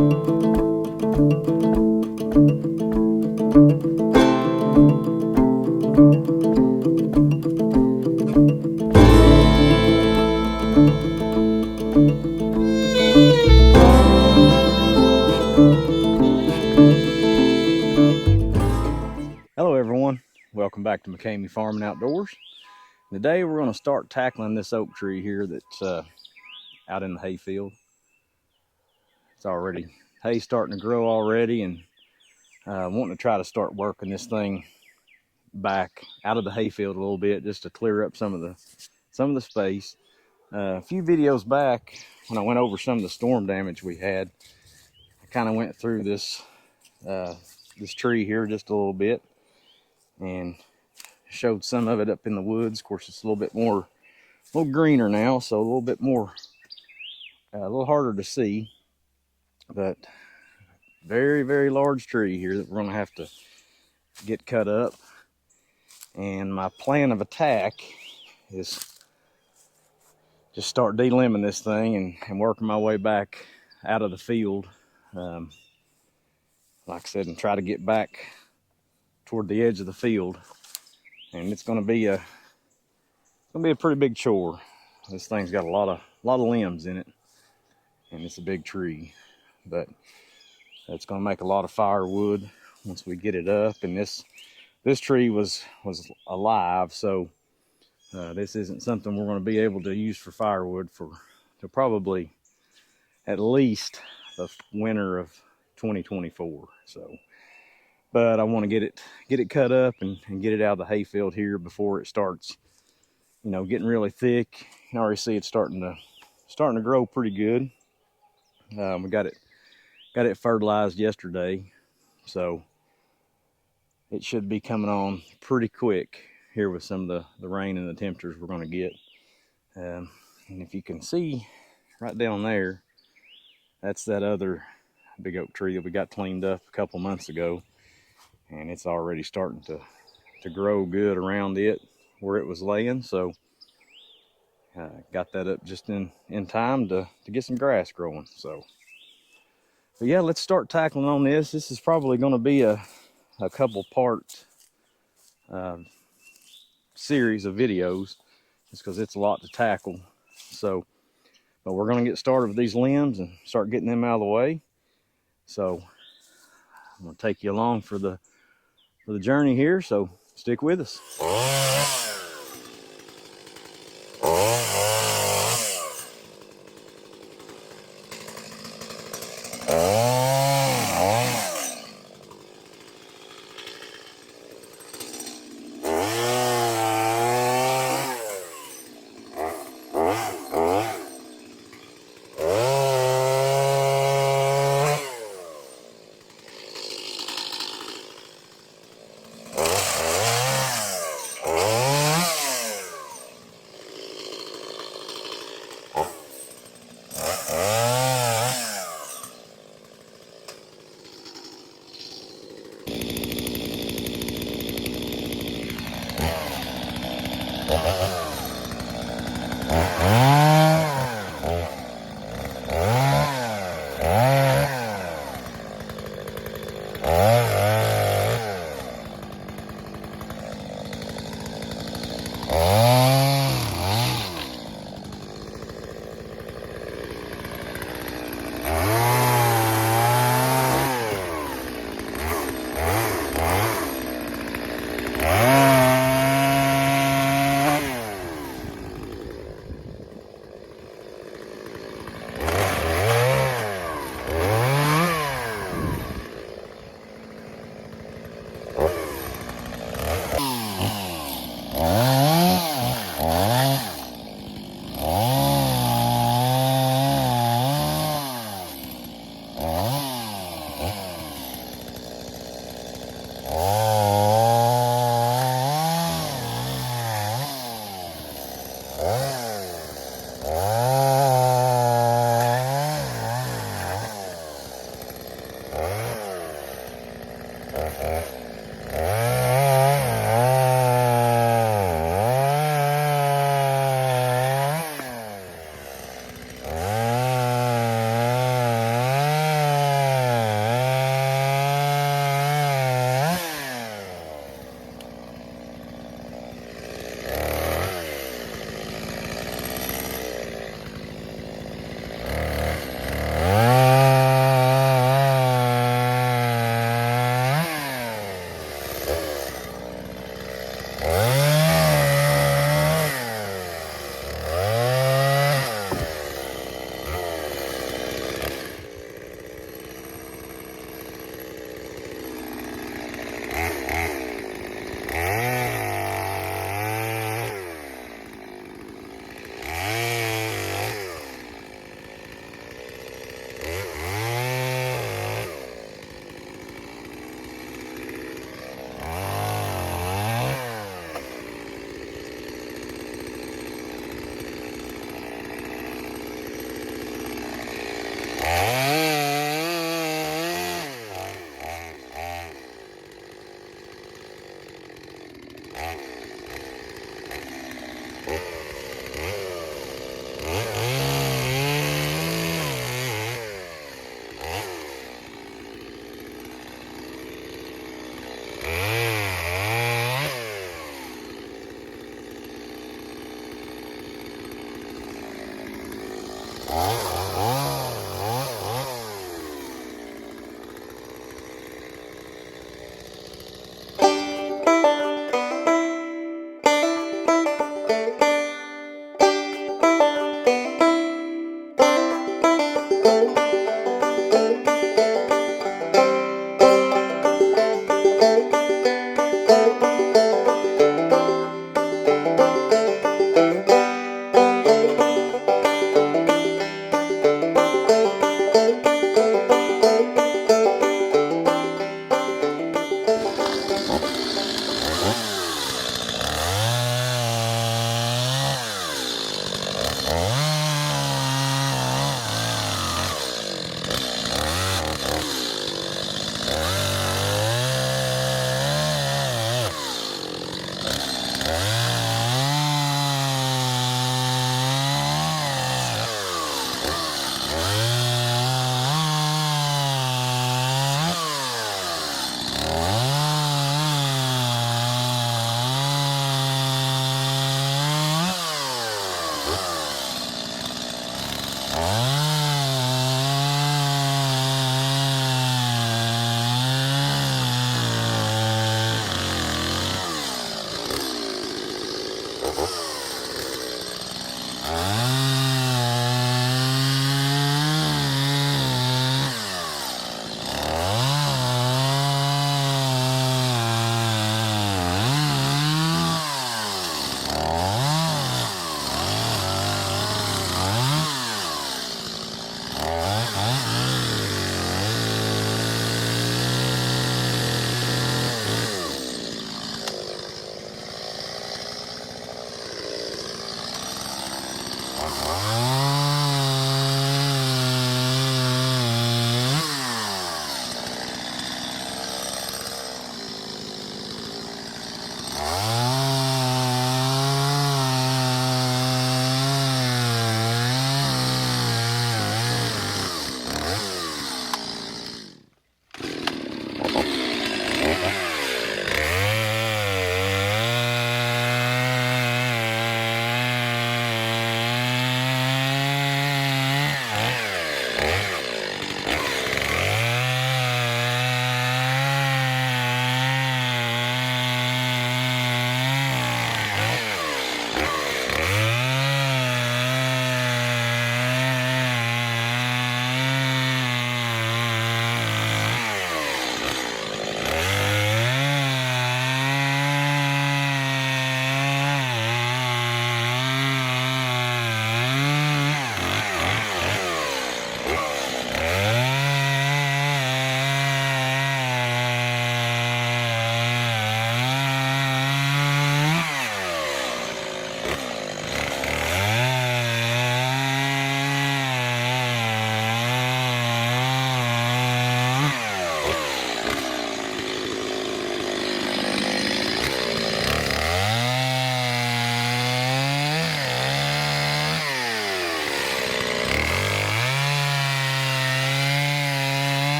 Hello everyone, welcome back to McCamey Farming Outdoors. Today we're going to start tackling this oak tree here that's out in the hayfield. It's already, hay's starting to grow already, and wanting to try to start working this thing back out of the hayfield a little bit just to clear up some of the space. A few videos back when I went over some of the storm damage we had, I kind of went through this tree here just a little bit and showed some of it up in the woods. Of course, it's a little greener now, so a little bit more, a little harder to see, but very, very large tree here that we're going to have to get cut up. And my plan of attack is just start de-limbing this thing and working my way back out of the field. Like I said, and try to get back toward the edge of the field. And it's going to be a pretty big chore. This thing's got a lot of limbs in it, and it's a big tree, but it's going to make a lot of firewood once we get it up. And this tree was alive, so this isn't something we're going to be able to use for firewood for probably at least the winter of 2024. So, but I want to get it cut up and get it out of the hayfield here before it starts, getting really thick. You can already see it's starting to grow pretty good. We got it fertilized yesterday, so it should be coming on pretty quick here with some of the rain and the temperatures we're going to get. And if you can see right down there, that's that other big oak tree that we got cleaned up a couple months ago, and it's already starting to grow good around it where it was laying. So got that up just in time to get some grass growing. So, but yeah, let's start tackling on this. This is probably going to be a couple part series of videos, just because it's a lot to tackle. So, but we're going to get started with these limbs and start getting them out of the way. So I'm going to take you along for the journey here, so stick with us.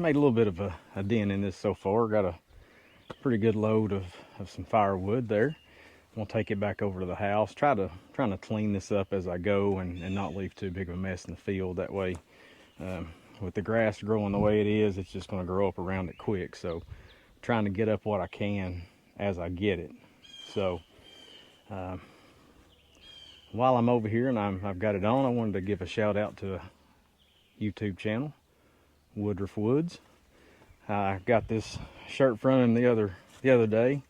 made a little bit of a dent in this so far. Got a pretty good load of some firewood there. We'll take it back over to the house. Trying to clean this up as I go and not leave too big of a mess in the field. That way, with the grass growing the way it is, it's just going to grow up around it quick. So trying to get up what I can as I get it. So while I'm over here and I've got it on, I wanted to give a shout out to a YouTube channel, Woodruff Woods. I got this shirt from him the other day.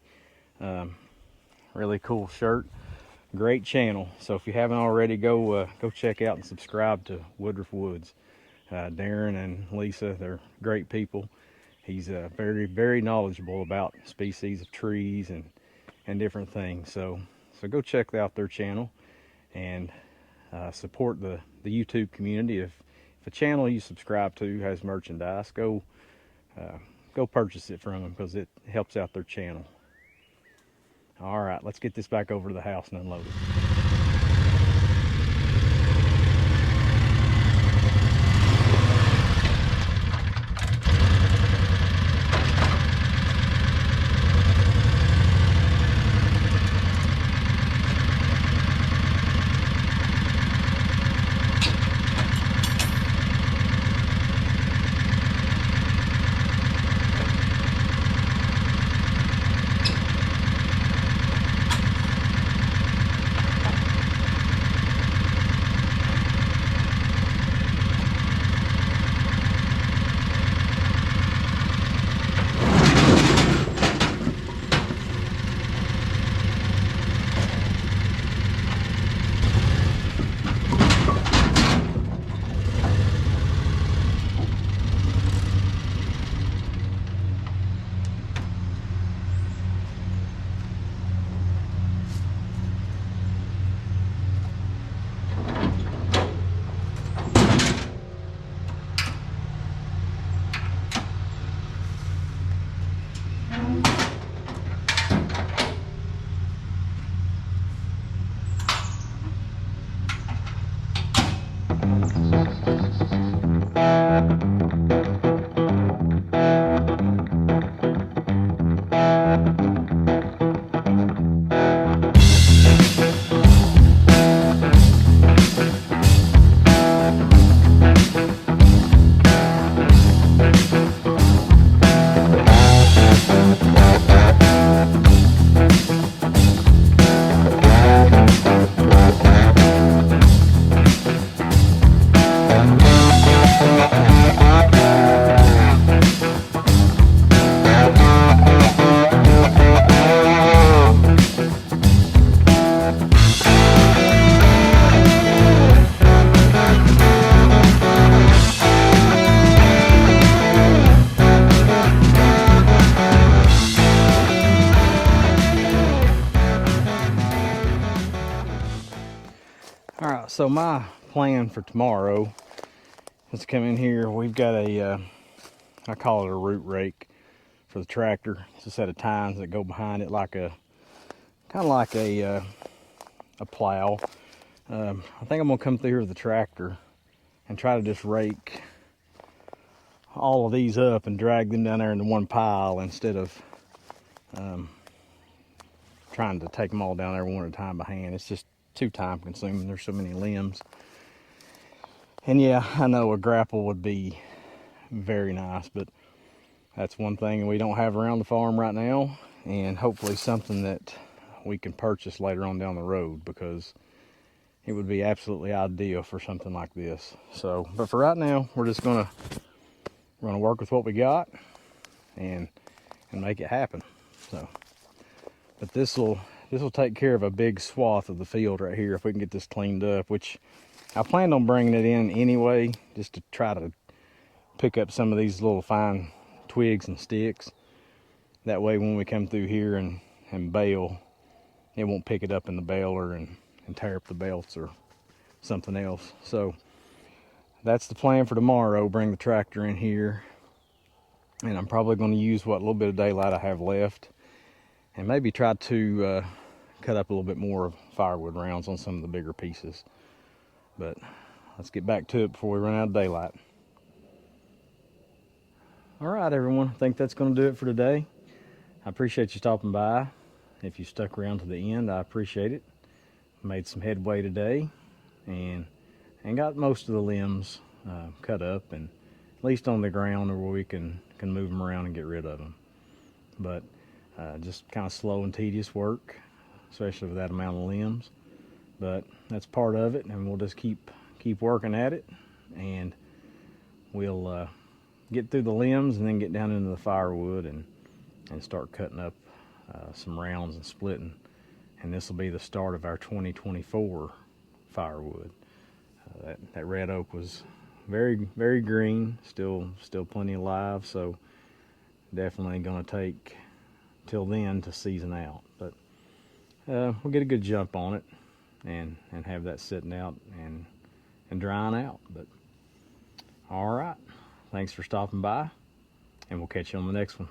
Really cool shirt, great channel. So if you haven't already, go check out and subscribe to Woodruff Woods. Darren and Lisa, they're great people. He's very, very knowledgeable about species of trees and different things. So go check out their channel and support the YouTube community. If a channel you subscribe to has merchandise, go purchase it from them because it helps out their channel. All right, let's get this back over to the house and unload it. All right, so my plan for tomorrow is to come in here. We've got I call it a root rake for the tractor. It's a set of tines that go behind it like kind of like a plow. I think I'm gonna come through here with the tractor and try to just rake all of these up and drag them down there into one pile instead of trying to take them all down there one at a time by hand. It's just too time consuming. There's so many limbs. And yeah, I know a grapple would be very nice, but that's one thing we don't have around the farm right now, and hopefully something that we can purchase later on down the road, because it would be absolutely ideal for something like this. So, but for right now, we're just gonna work with what we got and make it happen. So, but this will take care of a big swath of the field right here if we can get this cleaned up, which I planned on bringing it in anyway, just to try to pick up some of these little fine twigs and sticks. That way when we come through here and bale, it won't pick it up in the baler and tear up the belts or something else. So that's the plan for tomorrow. Bring the tractor in here, and I'm probably going to use what little bit of daylight I have left, and maybe try to cut up a little bit more firewood rounds on some of the bigger pieces. But let's get back to it before we run out of daylight. All right, everyone. I think that's going to do it for today. I appreciate you stopping by. If you stuck around to the end, I appreciate it. Made some headway today, and got most of the limbs cut up, and at least on the ground, or where we can move them around and get rid of them. But just kind of slow and tedious work, especially with that amount of limbs. But that's part of it, and we'll just keep working at it, and we'll get through the limbs and then get down into the firewood and start cutting up some rounds and splitting. And this will be the start of our 2024 firewood. That red oak was very green, still plenty alive, so definitely going to take till then to season out. But we'll get a good jump on it and have that sitting out and drying out. But all right, thanks for stopping by, and we'll catch you on the next one.